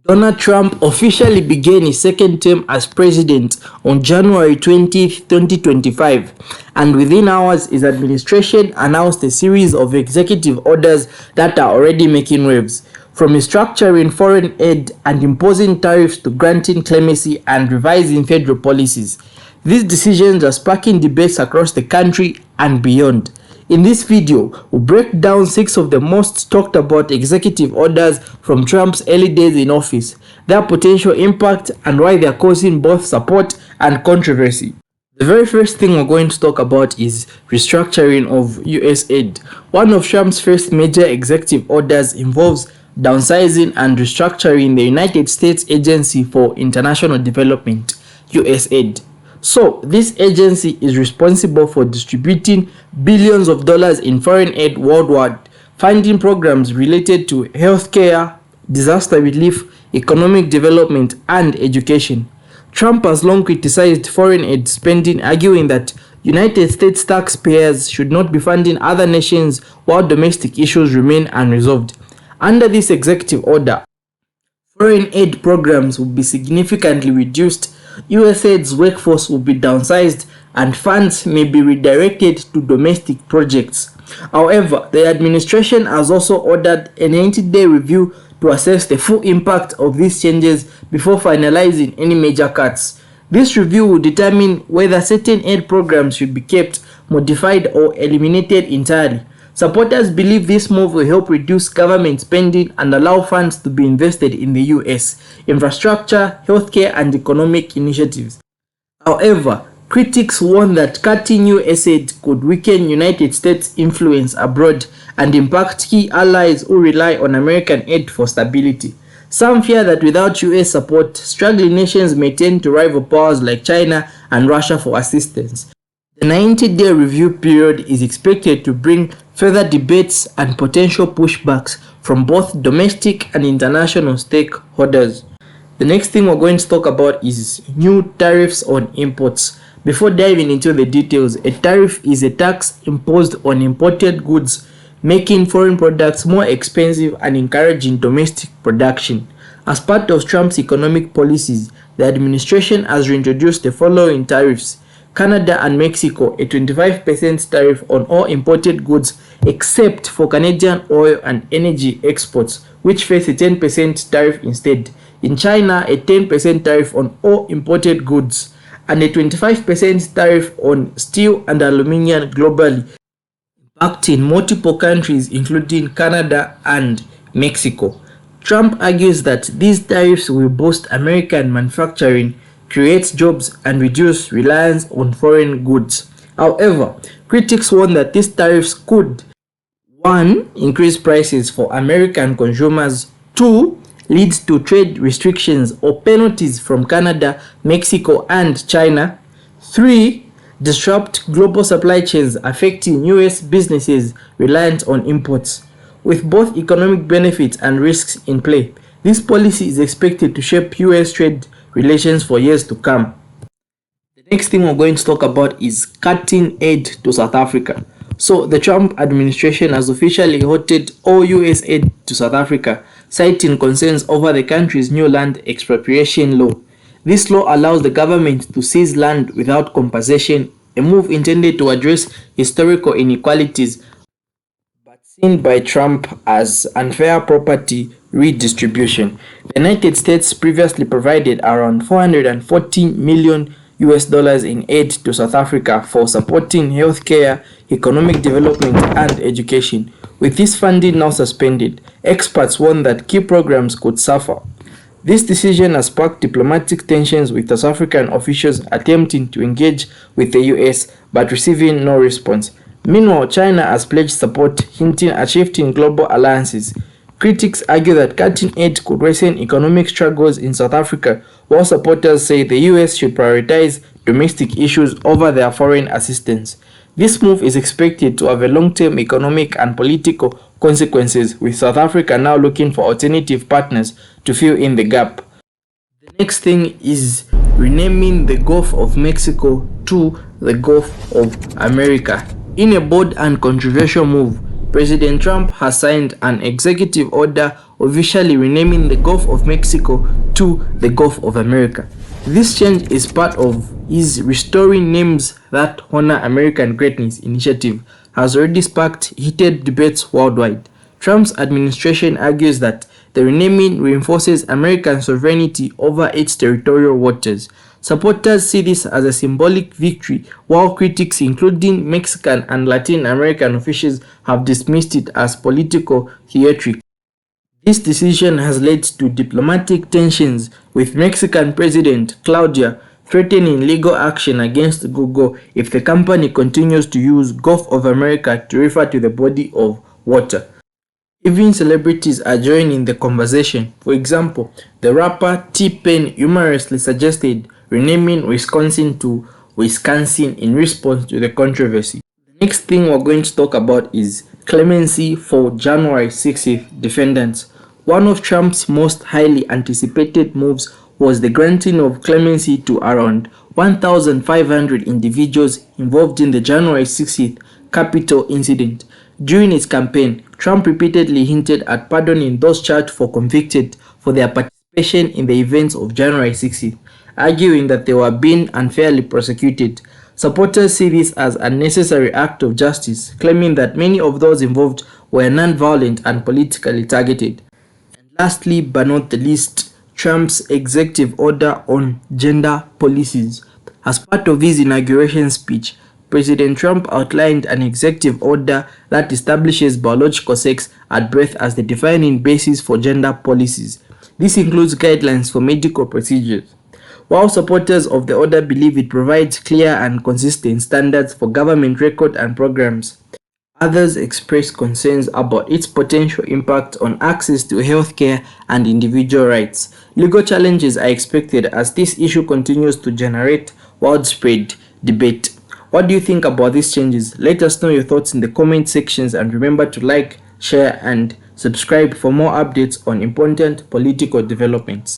Donald Trump officially began his second term as president on January 20, 2025, and within hours his administration announced a series of executive orders that are already making waves, from restructuring foreign aid and imposing tariffs to granting clemency and revising federal policies. These decisions are sparking debates across the country and beyond. In this video, we'll break down 6 of the most talked about executive orders from Trump's early days in office, their potential impact, and why they are causing both support and controversy. The very first thing we're going to talk about is restructuring of US aid. One of Trump's first major executive orders involves downsizing and restructuring the United States Agency for International Development, USAID. So, this agency is responsible for distributing billions of dollars in foreign aid worldwide, funding programs related to healthcare, disaster relief, economic development, and education. Trump has long criticized foreign aid spending, arguing that United States taxpayers should not be funding other nations while domestic issues remain unresolved. Under this executive order, foreign aid programs will be significantly reduced, USAID's workforce will be downsized, and funds may be redirected to domestic projects. However, the administration has also ordered a 90-day review to assess the full impact of these changes before finalizing any major cuts. This review will determine whether certain aid programs should be kept, modified, or eliminated entirely. Supporters believe this move will help reduce government spending and allow funds to be invested in the US, infrastructure, healthcare, and economic initiatives. However, critics warn that cutting US aid could weaken United States' influence abroad and impact key allies who rely on American aid for stability. Some fear that without US support, struggling nations may tend to rival powers like China and Russia for assistance. The 90-day review period is expected to bring further debates and potential pushbacks from both domestic and international stakeholders. The next thing we're going to talk about is new tariffs on imports. Before diving into the details, a tariff is a tax imposed on imported goods, making foreign products more expensive and encouraging domestic production. As part of Trump's economic policies, the administration has reintroduced the following tariffs: Canada and Mexico, a 25% tariff on all imported goods except for Canadian oil and energy exports, which face a 10% tariff instead. In China, a 10% tariff on all imported goods and a 25% tariff on steel and aluminium globally, impacting multiple countries including Canada and Mexico. Trump argues that these tariffs will boost American manufacturing, create jobs, and reduce reliance on foreign goods. However, critics warn that these tariffs could 1. Increase prices for American consumers, 2. Lead to trade restrictions or penalties from Canada, Mexico, and China, 3. Disrupt global supply chains affecting US businesses reliant on imports. With both economic benefits and risks in play, this policy is expected to shape US trade relations for years to come. The next thing we're going to talk about is cutting aid to South Africa. So the Trump administration has officially halted all US aid to South Africa, citing concerns over the country's new land expropriation law. This law allows the government to seize land without compensation, a move intended to address historical inequalities but seen by Trump as unfair property redistribution. The United States previously provided around $440 million in aid to South Africa for supporting healthcare, economic development, and education. With this funding now suspended, experts warn that key programs could suffer. This decision has sparked diplomatic tensions, with South African officials attempting to engage with the US but receiving no response. Meanwhile, China has pledged support, hinting at shifting global alliances. Critics argue that cutting aid could worsen economic struggles in South Africa, while supporters say the US should prioritize domestic issues over their foreign assistance. This move is expected to have a long-term economic and political consequences, with South Africa now looking for alternative partners to fill in the gap. The next thing is renaming the Gulf of Mexico to the Gulf of America. In a bold and controversial move, President Trump has signed an executive order officially renaming the Gulf of Mexico to the Gulf of America. This change is part of his Restoring Names That Honor American Greatness initiative, has already sparked heated debates worldwide. Trump's administration argues that the renaming reinforces American sovereignty over its territorial waters. Supporters see this as a symbolic victory, while critics, including Mexican and Latin American officials, have dismissed it as political theatrics. This decision has led to diplomatic tensions, with Mexican President Claudia threatening legal action against Google if the company continues to use Gulf of America to refer to the body of water. Even celebrities are joining the conversation. For example, the rapper T-Pain humorously suggested renaming Wisconsin to Wisconsin in response to the controversy. The next thing we're going to talk about is clemency for January 6th defendants. One of Trump's most highly anticipated moves was the granting of clemency to around 1,500 individuals involved in the January 6th Capitol incident. During his campaign, Trump repeatedly hinted at pardoning those charged for convicted for their participation in the events of January 6th, arguing that they were being unfairly prosecuted. Supporters see this as a necessary act of justice, claiming that many of those involved were non-violent and politically targeted. And lastly, but not the least, Trump's executive order on gender policies. As part of his inauguration speech, President Trump outlined an executive order that establishes biological sex at birth as the defining basis for gender policies. This includes guidelines for medical procedures. While supporters of the order believe it provides clear and consistent standards for government record and programs, others express concerns about its potential impact on access to healthcare and individual rights. Legal challenges are expected as this issue continues to generate widespread debate. What do you think about these changes? Let us know your thoughts in the comment sections, and remember to like, share and subscribe for more updates on important political developments.